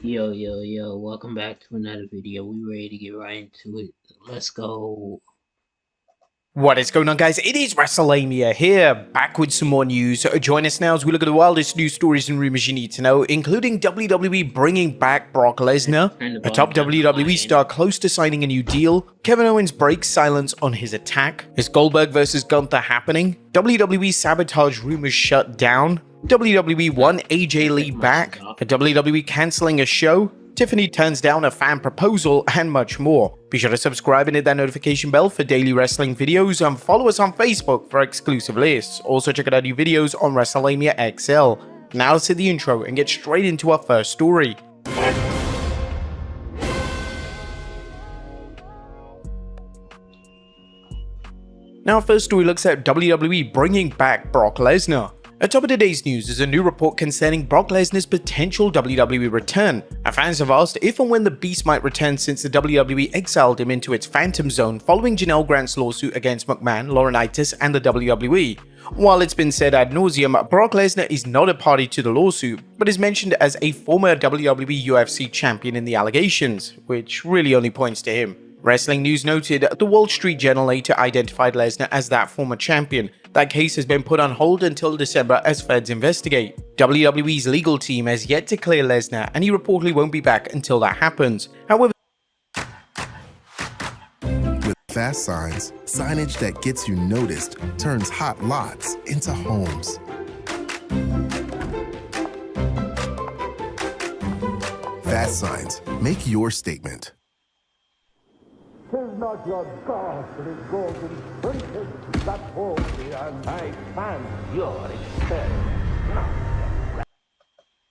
Yo, welcome back to another video. We ready to get right into it. Let's go. What is going on, guys? It is WrestleMania here, back with some more news. Join us now as we look at the wildest news stories and rumors you need to know, including WWE bringing back Brock Lesnar, a top WWE star close to signing a new deal, Kevin Owens breaks silence on his attack, is Goldberg versus Gunther happening, WWE sabotage rumors shut down, WWE won AJ Lee back, WWE cancelling a show, Tiffany turns down a fan proposal, and much more. Be sure to subscribe and hit that notification bell for daily wrestling videos, and follow us on Facebook for exclusive lists. Also check out our new videos on WrestleMania XL. Now let's hit the intro and get straight into our first story. Now our first story looks at WWE bringing back Brock Lesnar. At top of today's news is a new report concerning Brock Lesnar's potential WWE return. Our fans have asked if and when the Beast might return since the WWE exiled him into its phantom zone following Janelle Grant's lawsuit against McMahon, Laurinaitis, and the WWE. While it's been said ad nauseum, Brock Lesnar is not a party to the lawsuit, but is mentioned as a former WWE UFC champion in the allegations, which really only points to him. Wrestling News noted the Wall Street Journal later identified Lesnar as that former champion. That case has been put on hold until December as feds investigate. WWE's legal team has yet to clear Lesnar, and he reportedly won't be back until that happens. However, with fast signs, signage that gets you noticed turns hot lots into homes. Fast signs, make your statement. 'Tis not your ghastly golden trinket that hold me, and I fancy your experiment.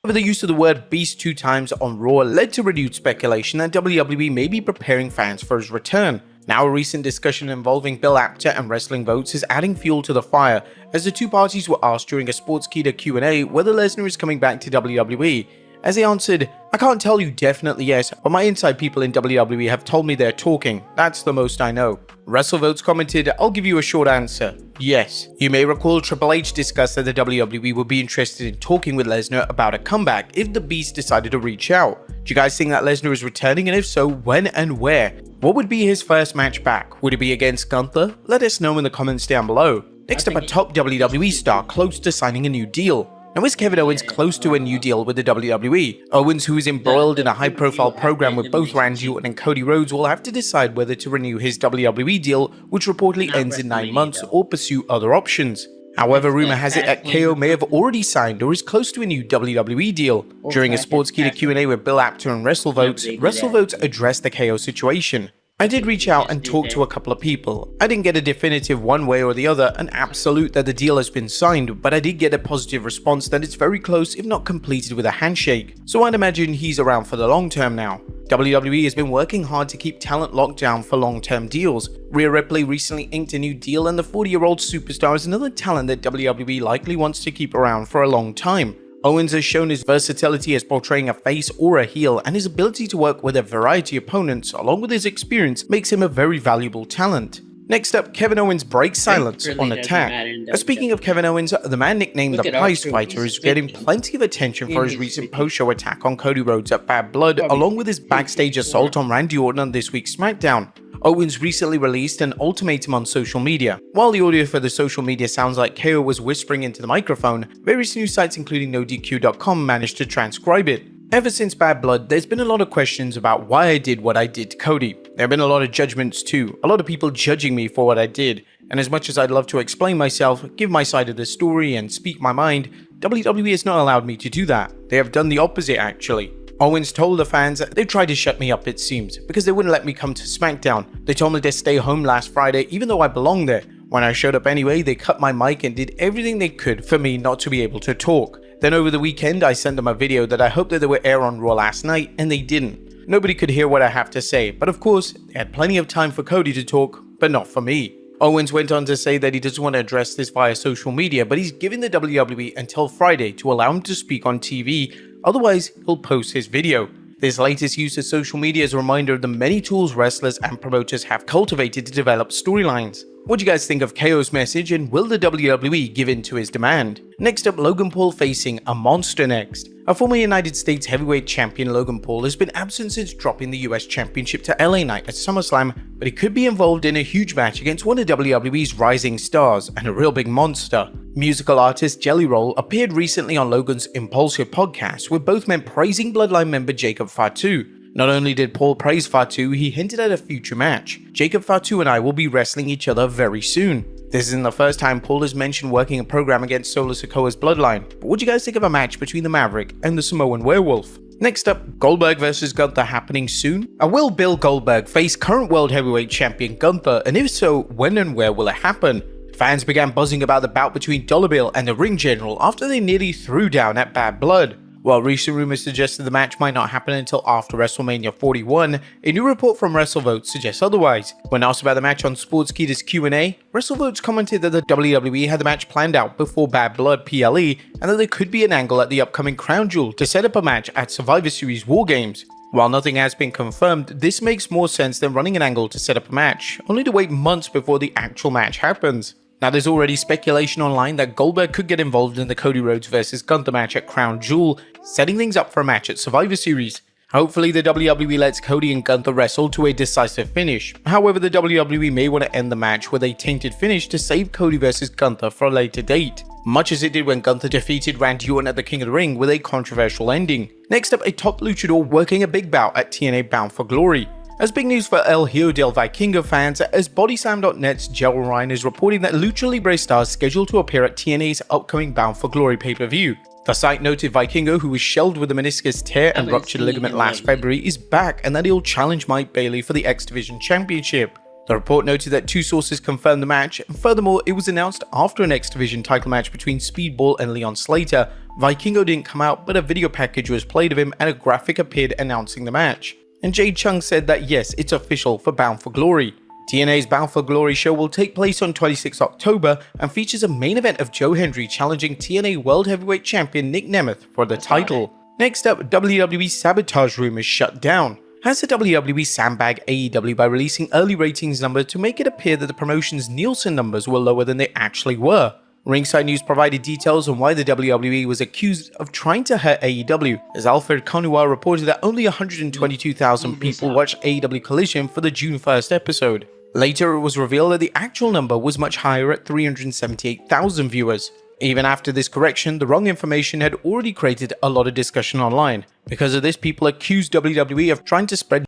the use of the word Beast 2 times on Raw led to renewed speculation that WWE may be preparing fans for his return. Now a recent discussion involving Bill Apter and Wrestling Votes is adding fuel to the fire, as the two parties were asked during a Sportskeeda Q&A whether Lesnar is coming back to WWE. As they answered, "I can't tell you definitely yes, but my inside people in WWE have told me they're talking. That's the most I know." WrestleVotes commented, "I'll give you a short answer. Yes." You may recall Triple H discussed that the WWE would be interested in talking with Lesnar about a comeback if the Beast decided to reach out. Do you guys think that Lesnar is returning, and if so, when and where? What would be his first match back? Would it be against Gunther? Let us know in the comments down below. Next up, a top WWE star close to signing a new deal. Now, is Kevin Owens close to a new deal with the WWE? Owens, who is embroiled in a high-profile program with both Randy Orton and Cody Rhodes, will have to decide whether to renew his WWE deal, which reportedly ends in 9 months, or pursue other options. However, rumor has it that KO may have already signed or is close to a new WWE deal. During a Sportskeeda Q&A with Bill Apter and WrestleVotes addressed the KO situation. "I did reach out and talk to a couple of people. I didn't get a definitive one way or the other, an absolute that the deal has been signed, but I did get a positive response that it's very close if not completed with a handshake. So I'd imagine he's around for the long term now." WWE has been working hard to keep talent locked down for long-term deals. Rhea Ripley recently inked a new deal, and the 40-year-old superstar is another talent that WWE likely wants to keep around for a long time. Owens has shown his versatility as portraying a face or a heel, and his ability to work with a variety of opponents along with his experience makes him a very valuable talent. Next up, Kevin Owens breaks silence on attack. Speaking of Kevin Owens, the man nicknamed the Prize Fighter is getting plenty of attention for his recent post-show attack on Cody Rhodes at Bad Blood, along with his backstage assault on Randy Orton on this week's SmackDown. Owens recently released an ultimatum on social media. While the audio for the social media sounds like KO was whispering into the microphone, various news sites including NoDQ.com managed to transcribe it. Ever since Bad Blood, there's been a lot of questions about why I did what I did to Cody. There have been a lot of judgments too, a lot of people judging me for what I did, and as much as I'd love to explain myself, give my side of the story and speak my mind, WWE has not allowed me to do that. They have done the opposite actually. Owens told the fans that they tried to shut me up, it seems, because they wouldn't let me come to SmackDown. They told me to stay home last Friday even though I belonged there. When I showed up anyway, they cut my mic and did everything they could for me not to be able to talk. Then over the weekend, I sent them a video that I hoped that they would air on Raw last night, and they didn't. Nobody could hear what I have to say, but of course, they had plenty of time for Cody to talk, but not for me. Owens went on to say that he doesn't want to address this via social media, but he's giving the WWE until Friday to allow him to speak on TV, otherwise he'll post his video. This latest use of social media is a reminder of the many tools wrestlers and promoters have cultivated to develop storylines. What do you guys think of KO's message, and will the WWE give in to his demand? Next up, Logan Paul facing a monster next. Our former United States Heavyweight Champion Logan Paul has been absent since dropping the US Championship to LA Knight at SummerSlam, but he could be involved in a huge match against one of WWE's rising stars and a real big monster. Musical artist Jelly Roll appeared recently on Logan's Impulsive podcast, with both men praising Bloodline member Jacob Fatu. Not only did Paul praise Fatu, he hinted at a future match. Jacob Fatu and I will be wrestling each other very soon. This isn't the first time Paul has mentioned working a program against Solo Sikoa's Bloodline, but what do you guys think of a match between the Maverick and the Samoan Werewolf? Next up, Goldberg vs Gunther happening soon? Will Bill Goldberg face current World Heavyweight Champion Gunther, and if so, when and where will it happen? Fans began buzzing about the bout between Dollar Bill and the Ring General after they nearly threw down at Bad Blood. While recent rumors suggested the match might not happen until after WrestleMania 41, a new report from WrestleVotes suggests otherwise. When asked about the match on Sportskeeda's Q&A, WrestleVotes commented that the WWE had the match planned out before Bad Blood PLE, and that there could be an angle at the upcoming Crown Jewel to set up a match at Survivor Series War Games. While nothing has been confirmed, this makes more sense than running an angle to set up a match, only to wait months before the actual match happens. Now, there's already speculation online that Goldberg could get involved in the Cody Rhodes vs Gunther match at Crown Jewel, setting things up for a match at Survivor Series. Hopefully, the WWE lets Cody and Gunther wrestle to a decisive finish. However, the WWE may want to end the match with a tainted finish to save Cody vs Gunther for a later date, much as it did when Gunther defeated Randy Orton at the King of the Ring with a controversial ending. Next up, a top luchador working a big bout at TNA Bound for Glory. As big news for El Hijo del Vikingo fans, as BodySlam.net's Gerald Ryan is reporting that Lucha Libre stars scheduled to appear at TNA's upcoming Bound for Glory pay-per-view. The site noted Vikingo, who was shelved with a meniscus tear and ruptured ligament last February, is back and that he'll challenge Mike Bailey for the X Division Championship. The report noted that two sources confirmed the match, and furthermore, it was announced after an X Division title match between Speedball and Leon Slater. Vikingo didn't come out, but a video package was played of him and a graphic appeared announcing the match. And Jade Chung said that yes, it's official for Bound for Glory. TNA's Bound for Glory show will take place on 26 October and features a main event of Joe Hendry challenging TNA World Heavyweight Champion Nick Nemeth for the title. Next up, WWE sabotage rumors shut down. Has the WWE sandbagged AEW by releasing early ratings numbers to make it appear that the promotion's Nielsen numbers were lower than they actually were? Ringside News provided details on why the WWE was accused of trying to hurt AEW, as Alfred Konuwa reported that only 122,000 people watched AEW Collision for the June 1st episode. Later, it was revealed that the actual number was much higher at 378,000 viewers. Even after this correction, the wrong information had already created a lot of discussion online. Because of this, people accused WWE of trying to spread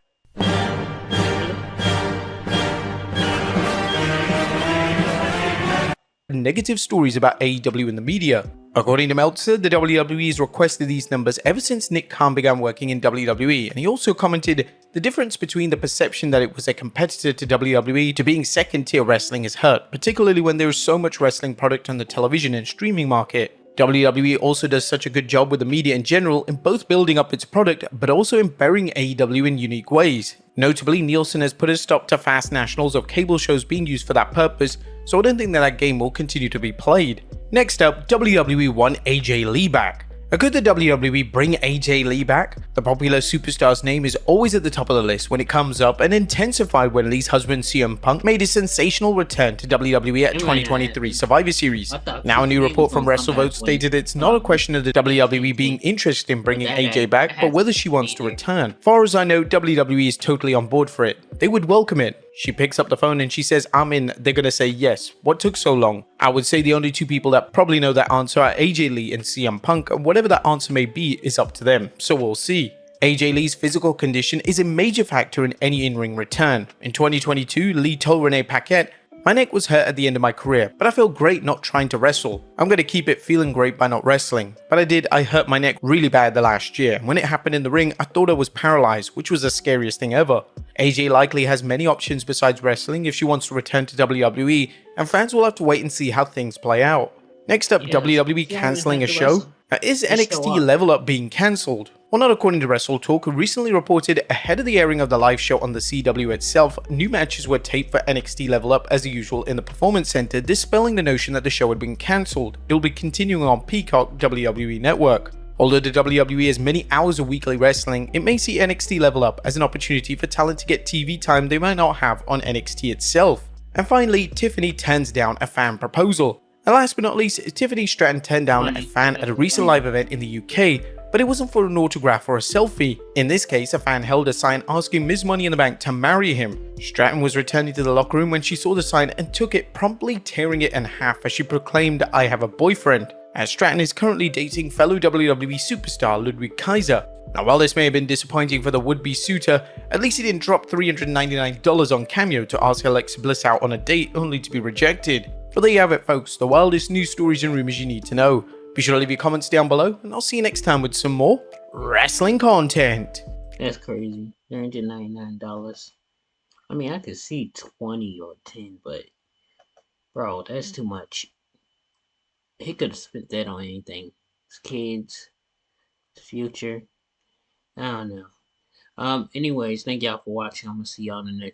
negative stories about AEW in the media. According to Meltzer, the WWE has requested these numbers ever since Nick Khan began working in WWE, and he also commented, the difference between the perception that it was a competitor to WWE to being second-tier wrestling is hurt, particularly when there is so much wrestling product on the television and streaming market. WWE also does such a good job with the media in general in both building up its product, but also in burying AEW in unique ways. Notably, Nielsen has put a stop to fast nationals of cable shows being used for that purpose, so I don't think that game will continue to be played. Next up, WWE won AJ Lee back. Could the WWE bring AJ Lee back? The popular superstar's name is always at the top of the list when it comes up, and intensified when Lee's husband CM Punk made a sensational return to WWE at 2023 Survivor Series. Now a new report from WrestleVotes stated it's not a question of the WWE being interested in bringing AJ back, but whether she wants to return. Far as I know, WWE is totally on board for it. They would welcome it. She picks up the phone and she says, I'm in. They're gonna say yes. What took so long? I would say the only two people that probably know that answer are AJ Lee and CM Punk, and whatever that answer may be is up to them, so we'll see. AJ Lee's physical condition is a major factor in any in-ring return. In 2022, Lee told Renee Paquette, my neck was hurt at the end of my career, but I feel great not trying to wrestle. I'm going to keep it feeling great by not wrestling. But I hurt my neck really bad the last year. When it happened in the ring, I thought I was paralyzed, which was the scariest thing ever. AJ likely has many options besides wrestling if she wants to return to WWE, and fans will have to wait and see how things play out. Next up, WWE cancelling a show. Is NXT Level Up being cancelled? Well, not according to WrestleTalk, who recently reported ahead of the airing of the live show on the CW itself, new matches were taped for NXT Level Up as usual in the Performance Center, dispelling the notion that the show had been cancelled. It will be continuing on Peacock WWE Network. Although the WWE has many hours of weekly wrestling, it may see NXT Level Up as an opportunity for talent to get TV time they might not have on NXT itself. And finally, Tiffany turns down a fan proposal. And last but not least, Tiffany Stratton turned down a fan at a recent live event in the UK, but it wasn't for an autograph or a selfie. In this case, a fan held a sign asking Ms. Money in the Bank to marry him. Stratton was returning to the locker room when she saw the sign and took it, promptly tearing it in half as she proclaimed, "I have a boyfriend," as Stratton is currently dating fellow WWE superstar Ludwig Kaiser. Now, while this may have been disappointing for the would-be suitor, at least he didn't drop $399 on Cameo to ask Alexa Bliss out on a date only to be rejected. But there you have it, folks, the wildest news stories and rumors you need to know. Be sure to leave your comments down below, and I'll see you next time with some more wrestling content. That's crazy. $399. I mean, I could see 20 or 10, but bro, that's too much. He could have spent that on anything. His kids, his future. I don't know. Anyways, thank y'all for watching. I'm gonna see y'all in the next